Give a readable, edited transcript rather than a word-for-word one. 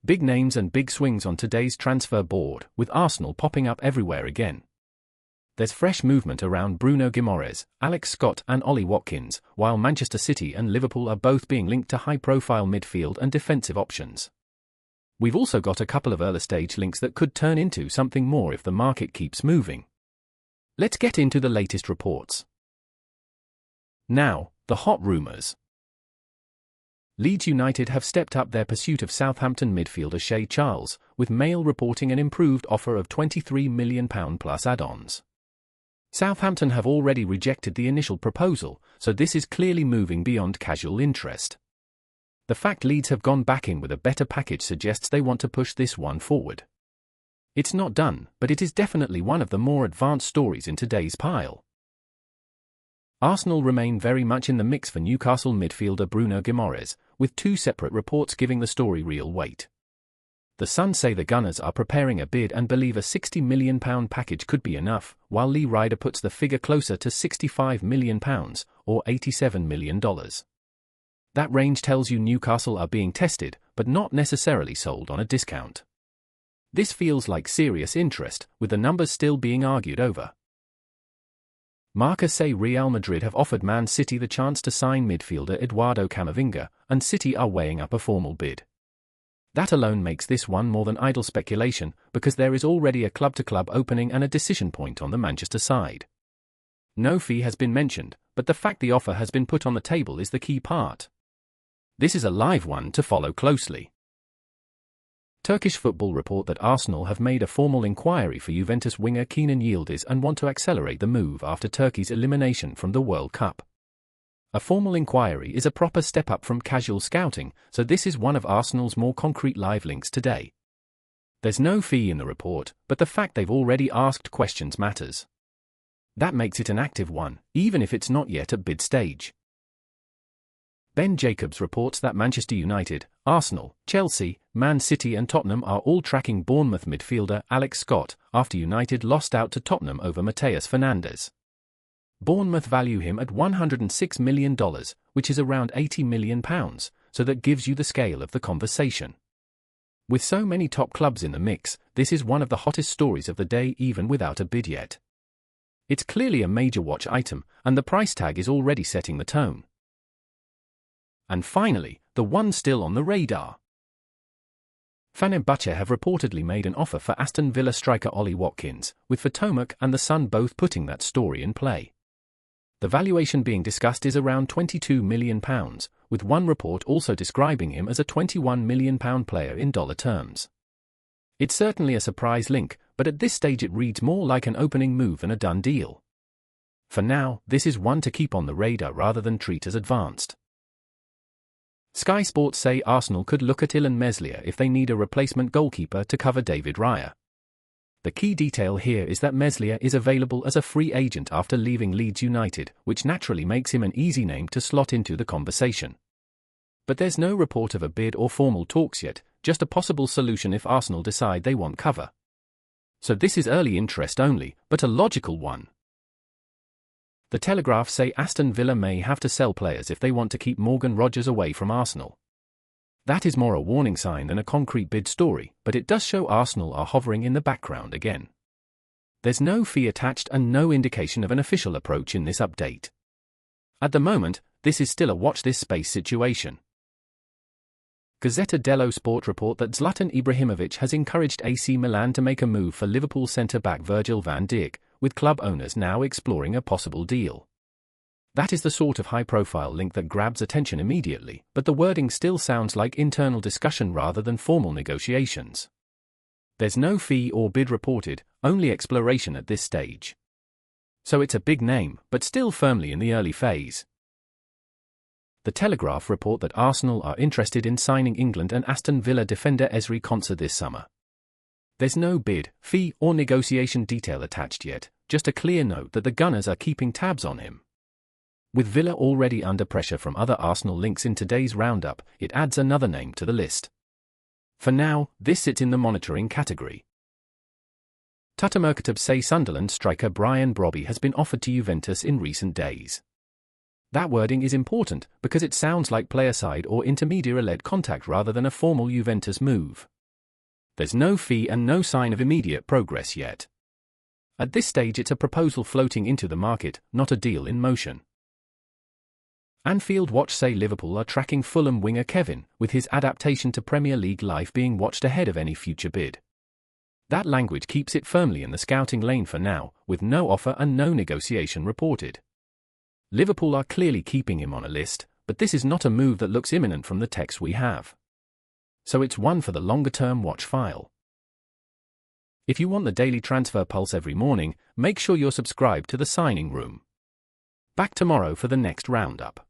Big names and big swings on today's transfer board, with Arsenal popping up everywhere again. There's fresh movement around Bruno Guimaraes, Alex Scott and Ollie Watkins, while Manchester City and Liverpool are both being linked to high-profile midfield and defensive options. We've also got a couple of early-stage links that could turn into something more if the market keeps moving. Let's get into the latest reports. Now, the hot rumours. Leeds United have stepped up their pursuit of Southampton midfielder Shea Charles, with Mail reporting an improved offer of £23 million plus add-ons. Southampton have already rejected the initial proposal, so this is clearly moving beyond casual interest. The fact Leeds have gone back in with a better package suggests they want to push this one forward. It's not done, but it is definitely one of the more advanced stories in today's pile. Arsenal remain very much in the mix for Newcastle midfielder Bruno Guimaraes, with two separate reports giving the story real weight. The Sun say the Gunners are preparing a bid and believe a £60 million package could be enough, while Lee Ryder puts the figure closer to £65 million, or $87 million. That range tells you Newcastle are being tested, but not necessarily sold on a discount. This feels like serious interest, with the numbers still being argued over. Marca say Real Madrid have offered Man City the chance to sign midfielder Eduardo Camavinga, and City are weighing up a formal bid. That alone makes this one more than idle speculation, because there is already a club-to-club opening and a decision point on the Manchester side. No fee has been mentioned, but the fact the offer has been put on the table is the key part. This is a live one to follow closely. Turkish Football report that Arsenal have made a formal inquiry for Juventus winger Kenan YILDIZ and want to accelerate the move after Turkey's elimination from the World Cup. A formal inquiry is a proper step up from casual scouting, so this is one of Arsenal's more concrete live links today. There's no fee in the report, but the fact they've already asked questions matters. That makes it an active one, even if it's not yet at bid stage. Ben Jacobs reports that Manchester United, Arsenal, Chelsea, Man City and Tottenham are all tracking Bournemouth midfielder Alex Scott, after United lost out to Tottenham over Matheus Fernandes. Bournemouth value him at $106 million, which is around £80 million, so that gives you the scale of the conversation. With so many top clubs in the mix, this is one of the hottest stories of the day even without a bid yet. It's clearly a major watch item, and the price tag is already setting the tone. And finally, the one still on the radar. FENERBAHÇE have reportedly made an offer for Aston Villa striker Ollie Watkins, with Potomac and the Sun both putting that story in play. The valuation being discussed is around £22 million, with one report also describing him as a £21 million player in dollar terms. It's certainly a surprise link, but at this stage it reads more like an opening move than a done deal. For now, this is one to keep on the radar rather than treat as advanced. Sky Sports say Arsenal could look at MESLIER if they need a replacement goalkeeper to cover David Raya. The key detail here is that MESLIER is available as a free agent after leaving Leeds United, which naturally makes him an easy name to slot into the conversation. But there's no report of a bid or formal talks yet, just a possible solution if Arsenal decide they want cover. So this is early interest only, but a logical one. The Telegraph say Aston Villa may have to sell players if they want to keep Morgan Rogers away from Arsenal. That is more a warning sign than a concrete bid story, but it does show Arsenal are hovering in the background again. There's no fee attached and no indication of an official approach in this update. At the moment, this is still a watch this space situation. Gazzetta dello Sport report that Zlatan Ibrahimovic has encouraged AC Milan to make a move for Liverpool centre-back Virgil van Dijk, with club owners now exploring a possible deal. That is the sort of high-profile link that grabs attention immediately, but the wording still sounds like internal discussion rather than formal negotiations. There's no fee or bid reported, only exploration at this stage. So it's a big name, but still firmly in the early phase. The Telegraph report that Arsenal are interested in signing England and Aston Villa defender Ezri Konsa this summer. There's no bid, fee or negotiation detail attached yet, just a clear note that the Gunners are keeping tabs on him. With Villa already under pressure from other Arsenal links in today's roundup, it adds another name to the list. For now, this sits in the monitoring category. Tuttomercatab say Sunderland striker Brian Brobby has been offered to Juventus in recent days. That wording is important because it sounds like player-side or intermediary-led contact rather than a formal Juventus move. There's no fee and no sign of immediate progress yet. At this stage it's a proposal floating into the market, not a deal in motion. Anfield Watch say Liverpool are tracking Fulham winger Kevin, with his adaptation to Premier League life being watched ahead of any future bid. That language keeps it firmly in the scouting lane for now, with no offer and no negotiation reported. Liverpool are clearly keeping him on a list, but this is not a move that looks imminent from the text we have. So it's one for the longer-term watch file. If you want the daily transfer pulse every morning, make sure you're subscribed to the Signing Room. Back tomorrow for the next roundup.